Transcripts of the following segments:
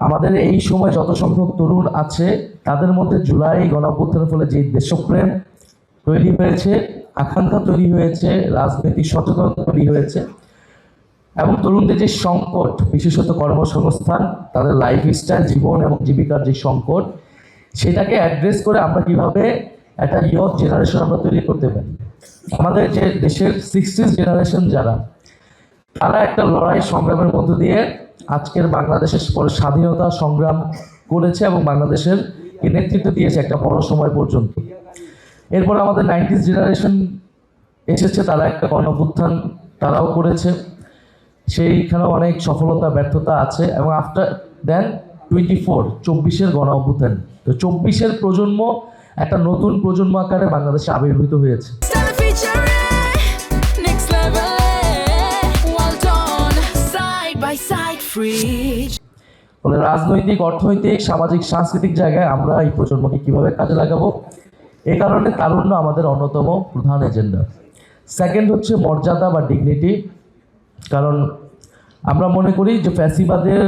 আমাদের এই সময় যত সংখ্যক তরুণ আছে তাদের মধ্যে জুলাই গণঅভ্যুত্থানের ফলে যে দেশপ্রেম তৈরি হয়েছে, আকাঙ্ক্ষা তৈরি হয়েছে, রাজনৈতিক সচেতনতা তৈরি হয়েছে এবং তরুণদের যে সংকট, বিশেষত কর্মসংস্থান, তাদের লাইফস্টাইল, জীবন এবং জীবিকার যে সংকট, সেটাকে অ্যাড্রেস করে আমরা কিভাবে একটা ইয়ং জেনারেশন আমরা তৈরি করতে পারি। আমাদের যে দেশের 60s জেনারেশন যারা, তারা একটা লড়াই সংগ্রামের মধ্য দিয়ে আজকের বাংলাদেশের স্বাধীনতা সংগ্রাম করেছে এবং বাংলাদেশের নেতৃত্ব দিয়েছে একটা বড় সময় পর্যন্ত। এরপর আমাদের 90s জেনারেশন এসেছে, তারা একটা গণঅভ্যুত্থান তারাও করেছে, সেইখানেও অনেক সফলতা ব্যর্থতা আছে। এবং আফটার দেন 24 গণ অভ্যুত্থান, তো 24-এর প্রজন্ম একটা নতুন প্রজন্ম আকারে বাংলাদেশে আবির্ভূত হয়েছে। ফলে রাজনৈতিক, অর্থনৈতিক, সামাজিক, সাংস্কৃতিক জায়গায় আমরা এই প্রজন্মকে কিভাবে কাজে লাগাবো, এই কারণে তারুণ্য আমাদের অন্যতম প্রধান এজেন্ডা। সেকেন্ড হচ্ছে মর্যাদা বা ডিগনিটি, কারণ আমরা মনে করি যে ফ্যাসিবাদের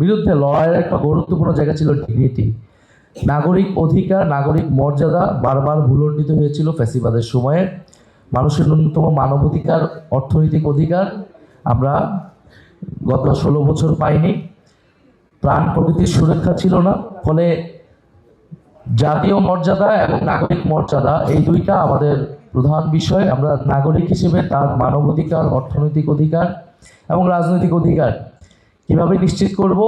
বিরুদ্ধে লড়াইয়ের একটা গুরুত্বপূর্ণ জায়গা ছিল ডিগনিটি, নাগরিক অধিকার, নাগরিক মর্যাদা বারবার ভূলণ্ঠিত হয়েছিল ফ্যাসিবাদের সময়ে। মানুষের ন্যূনতম মানবাধিকার, অর্থনৈতিক অধিকার আমরা গত 16 বছর পাইনি। প্রাণ প্রকৃতির সুরক্ষা ছিল না। ফলে জাতীয় মর্যাদা এবং নাগরিক মর্যাদা এই দুইটা আমাদের প্রধান বিষয়। আমরা নাগরিক হিসেবে তার মানবাধিকার, অর্থনৈতিক অধিকার এবং রাজনৈতিক অধিকার কীভাবে নিশ্চিত করব,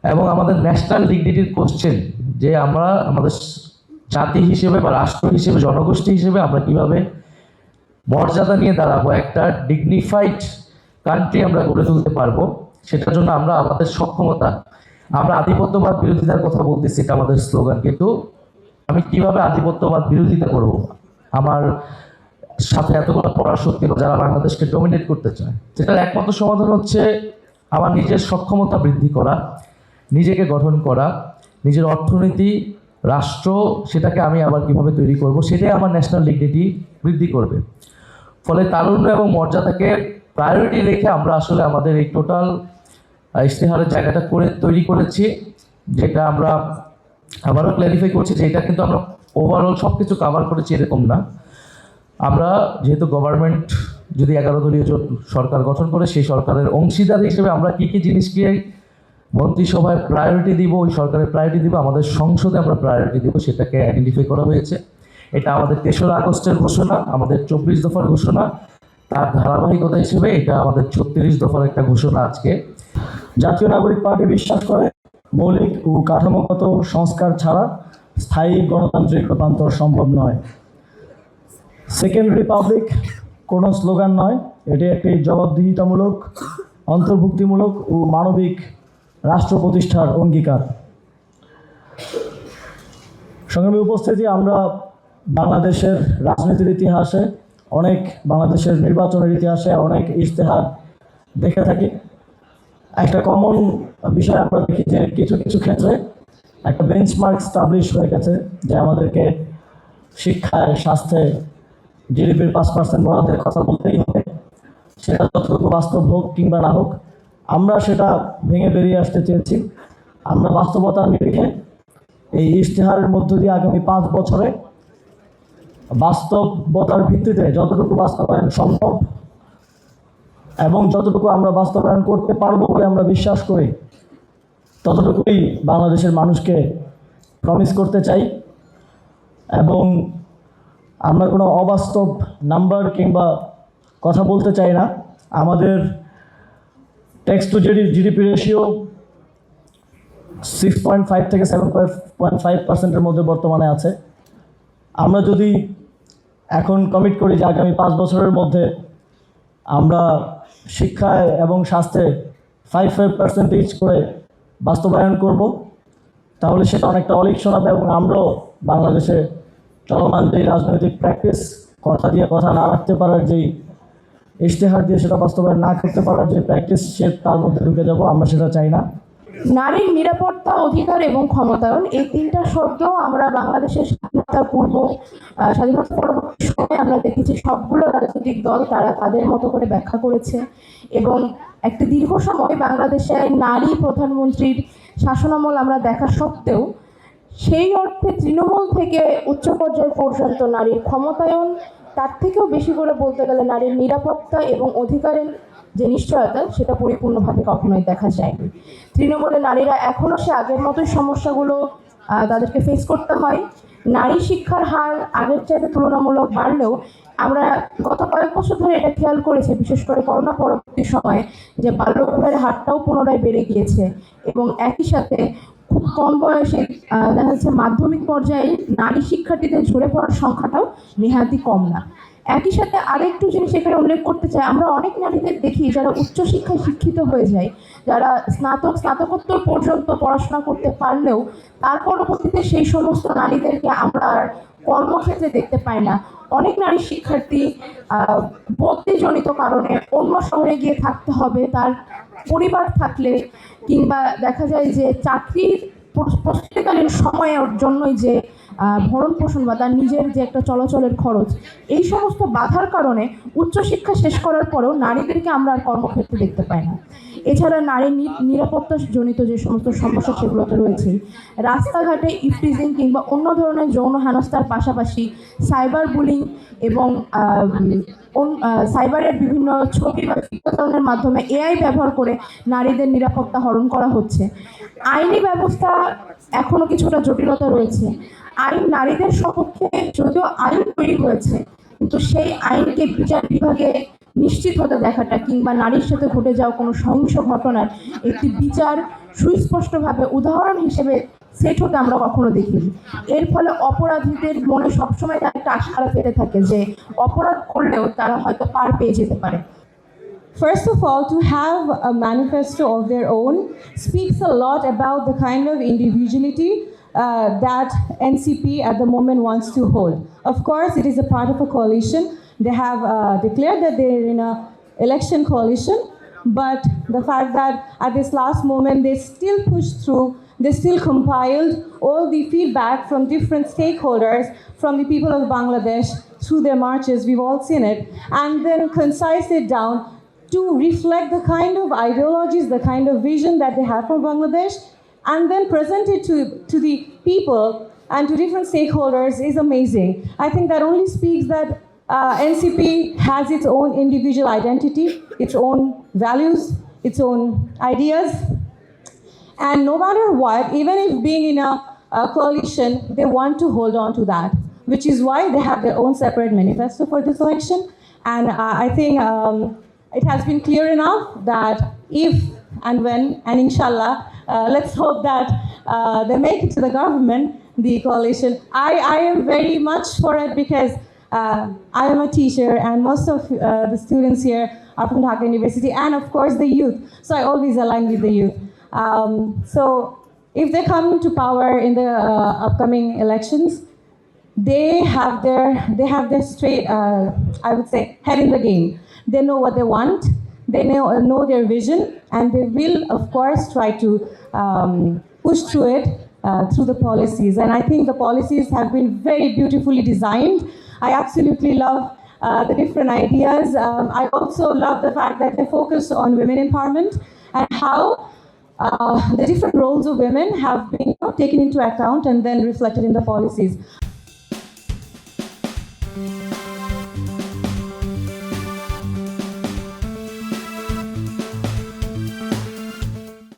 এবং আমাদের ন্যাশনাল ডিগনিটির কোশ্চেন যে আমরা আমাদের জাতি হিসেবে বা রাষ্ট্র হিসেবে, জনগোষ্ঠী হিসেবে আমরা কিভাবে মর্যাদা নিয়ে দাঁড়াবো, একটা ডিগনিফাইড কান্ট্রি আমরা গড়ে তুলতে পারবো, সেটার জন্য আমরা আমাদের সক্ষমতা, আমরা আধিপত্যবাদ বিরোধিতার কথা বলতেছি, এটা আমাদের স্লোগান, কিন্তু আমি কিভাবে আধিপত্যবাদ বিরোধিতা করব, আমার সাথে এতগুলো পরাশক্তি যারা বাংলাদেশকে ডমিনেট করতে চায়, সেটার একমাত্র সমাধান হচ্ছে আমার নিজের সক্ষমতা বৃদ্ধি করা, নিজেকে গঠন করা, নিজের অর্থনীতি, রাষ্ট্র, সেটাকে আমি আবার কিভাবে তৈরি করব, সেটাই আমার ন্যাশনাল ডিগনিটি বৃদ্ধি করবে। ফলে তারুণ্য এবং মর্যাদাকে প্রায়োরিটি রেখে আমরা আসলে আমাদের এই টোটাল ইশতেহারের জায়গাটা তৈরি করেছি, যেটা আমরা আবারও ক্ল্যারিফাই করছি যে এটা কিন্তু আমরা ওভারঅল সব কিছু কাভার করেছি এরকম না। আমরা যেহেতু গভর্নমেন্ট যদি 11 দলীয় সরকার গঠন করে, সেই সরকারের অংশীদার হিসেবে আমরা কী কী জিনিসকে মন্ত্রিসভায় প্রায়োরিটি দিব, ওই সরকারের প্রায়োরিটি দিব, আমাদের সংসদে আমরা প্রায়োরিটি দিব, সেটাকে আইডেন্টিফাই করা হয়েছে। এটা আমাদের 3রা আগস্টের ঘোষণা, আমাদের 24 দফার ঘোষণা, তার ধারাবাহিকতা হিসেবে এটা আমাদের 36 দফার একটা ঘোষণা আজকে। জাতীয় নাগরিক পার্টি বিশ্বাস করে মৌলিক ও কাঠামোগত সংস্কার ছাড়া স্থায়ী গণতান্ত্রিক রূপান্তর সম্ভব নয়। সেকেন্ড রিপাবলিক কোনো স্লোগান নয়, এটি একটি জবাবদিহিতামূলক, অন্তর্ভুক্তিমূলক ও মানবিক রাষ্ট্র প্রতিষ্ঠার অঙ্গীকার। সংগ্রামী উপস্থিতি, আমরা বাংলাদেশের রাজনীতির ইতিহাসে অনেক, বাংলাদেশের নির্বাচনের ইতিহাসে অনেক ইশতেহার দেখে থাকি। একটা কমন বিষয় আমরা দেখি যে কিছু কিছু ক্ষেত্রে একটা বেঞ্চমার্ক স্টাবলিশ হয়ে গেছে যে আমাদেরকে শিক্ষায়, স্বাস্থ্যে জিডিপির 5% বরাদ্দের কথা বলতেই হবে, সেটা যতটুকু বাস্তব হোক কিংবা না হোক। আমরা সেটা ভেঙে বেরিয়ে আসতে চেয়েছি। আমরা বাস্তবতার নিরিখে এই ইশতেহারের মধ্য দিয়ে আগামী 5 বছরে বাস্তবতার ভিত্তিতে যতটুকু বাস্তবায়ন সম্ভব এবং যতটুকু আমরা বাস্তবায়ন করতে পারবো বলে আমরা বিশ্বাস করি, ততটুকুই বাংলাদেশের মানুষকে প্রমিস করতে চাই। এবং আমরা কোনো অবাস্তব নাম্বার কিংবা কথা বলতে চাই না। আমাদের ট্যাক্স টু জিডিপি রেশিও 6.5 থেকে 7.5%-এর মধ্যে বর্তমানে আছে। আমরা যদি এখন কমিট করি যে আগামী 5 বছরের মধ্যে আমরা শিক্ষায় এবং স্বাস্থ্যে 5% করে বাস্তবায়ন করব, তাহলে সেটা অনেকটা অলিক শোনাবে এবং আমরাও বাংলাদেশে চলমান যেই রাজনৈতিক প্র্যাকটিস, কথা দিয়ে কথা না রাখতে পারার যেই ইশতেহার দিয়ে সেটা বাস্তবায়ন না করতে পারার যে প্র্যাকটিস, সে তার মধ্যে ঢুকে যাব, আমরা সেটা চাই না। নারীর নিরাপত্তা, অধিকার এবং ক্ষমতায়ন, এই 3টা শব্দ আমরা বাংলাদেশের স্বাধীনতা পরবর্তী সময়ে আমরা দেখেছি সবগুলো রাজনৈতিক দল তারা তাদের মতো করে ব্যাখ্যা করেছে। এবং একটা দীর্ঘ সময় বাংলাদেশে নারী প্রধানমন্ত্রীর শাসনামল আমরা দেখা সত্ত্বেও সেই অর্থে তৃণমূল থেকে উচ্চ পর্যায় পর্যন্ত নারীর ক্ষমতায়ন, তার থেকেও বেশি করে বলতে গেলে নারীর নিরাপত্তা এবং অধিকারের যে নিশ্চয়তা, সেটা পরিপূর্ণভাবে কখনোই দেখা যায়নি। তৃণমূলে নারীরা এখনও সে আগের মতোই সমস্যাগুলো তাদেরকে ফেস করতে হয়। নারী শিক্ষার হার আগের চাইতে তুলনামূলক বাড়লেও আমরা গত কয়েক বছর ধরে এটা খেয়াল করেছি, বিশেষ করে করোনা পরবর্তী সময়ে, যে বাল্যবিবাহের হারটাও পুনরায় বেড়ে গিয়েছে এবং একই সাথে খুব কম বয়সে দেখা যাচ্ছে মাধ্যমিক পর্যায়ে নারী শিক্ষার্থীদের ঝরে পড়ার সংখ্যাটাও নেহাতই কম না। একই সাথে আরেকটু জিনিস এখানে উল্লেখ করতে চাই, আমরা অনেক নারীদের দেখি যারা উচ্চশিক্ষায় শিক্ষিত হয়ে যায়, যারা স্নাতকোত্তর পর্যন্ত পড়াশোনা করতে পারলেও তার পরবর্তীতে সেই সমস্ত নারীদেরকে আমরা আর কর্মক্ষেত্রে দেখতে পাই না। অনেক নারী শিক্ষার্থী বদলিজনিত কারণে অন্য শহরে গিয়ে থাকতে হবে, তার পরিবার থাকলে, কিংবা দেখা যায় যে চাকরির প্রস্তুতিকালীন সময়ের জন্যই যে ভরণ পোষণ বা তার নিজের যে একটা চলাচলের খরচ, এই সমস্ত বাধার কারণে উচ্চশিক্ষা শেষ করার পরেও নারীদেরকে আমরা আর কর্মক্ষেত্রে দেখতে পাই না। এছাড়া নারীর নিরাপত্তাজনিত যে সমস্ত সমস্যা, সেগুলো তো রয়েছেই। রাস্তাঘাটে ইফটিজিং কিংবা অন্য ধরনের যৌন হেনস্থার পাশাপাশি সাইবার বুলিং এবং সাইবারের বিভিন্ন ছবি বা বিজ্ঞাপনের মাধ্যমে এআই ব্যবহার করে নারীদের নিরাপত্তা হরণ করা হচ্ছে। আইনি ব্যবস্থা এখনও কিছুটা জটিলতা রয়েছে। আইন নারীদের সপক্ষে যদিও আইন তৈরি হয়েছে, কিন্তু সেই আইনকে বিচার বিভাগে নিশ্চিত হতে দেখাটা কিংবা নারীর সাথে ঘটে যাওয়া কোনো সহিংস ঘটনার একটি বিচার সুস্পষ্টভাবে উদাহরণ হিসেবে সেট হতে আমরা কখনো দেখিনি। এর ফলে অপরাধীদের মনে সবসময় তার একটা আশঙ্কা পেতে থাকে যে অপরাধ করলেও তারা হয়তো পার পেয়ে যেতে পারে। First of all, to have a manifesto of their own speaks a lot about the kind of individuality that NCP at the moment wants to hold. Of course, it is a part of a coalition. They have declared that they're in an election coalition, but the fact that at this last moment they still pushed through, they still compiled all the feedback from different stakeholders, from the people of Bangladesh through their marches, we've all seen it, and then concised it down to reflect the kind of ideologies, the kind of vision that they have for Bangladesh, and then present it to the people and to different stakeholders is amazing. I think that only speaks that NCP has its own individual identity, its own values, its own ideas, and no matter what, even if being in a coalition, they want to hold on to that, which is why they have their own separate manifesto for this election. And I think it has been clear enough that if and when, and inshallah, let's hope that they make it to the government, the coalition. I am very much for it because I am a teacher and most of the students here are from Dhaka University and of course the youth. So I always align with the youth. So if they come to power in the upcoming elections, they have their straight, I would say, head in the game. They know what they want, they know their vision, and they will, of course, try to push through it through the policies. And I think the policies have been very beautifully designed. I absolutely love the different ideas. I also love the fact that they focus on women empowerment and how the different roles of women have been taken into account and then reflected in the policies.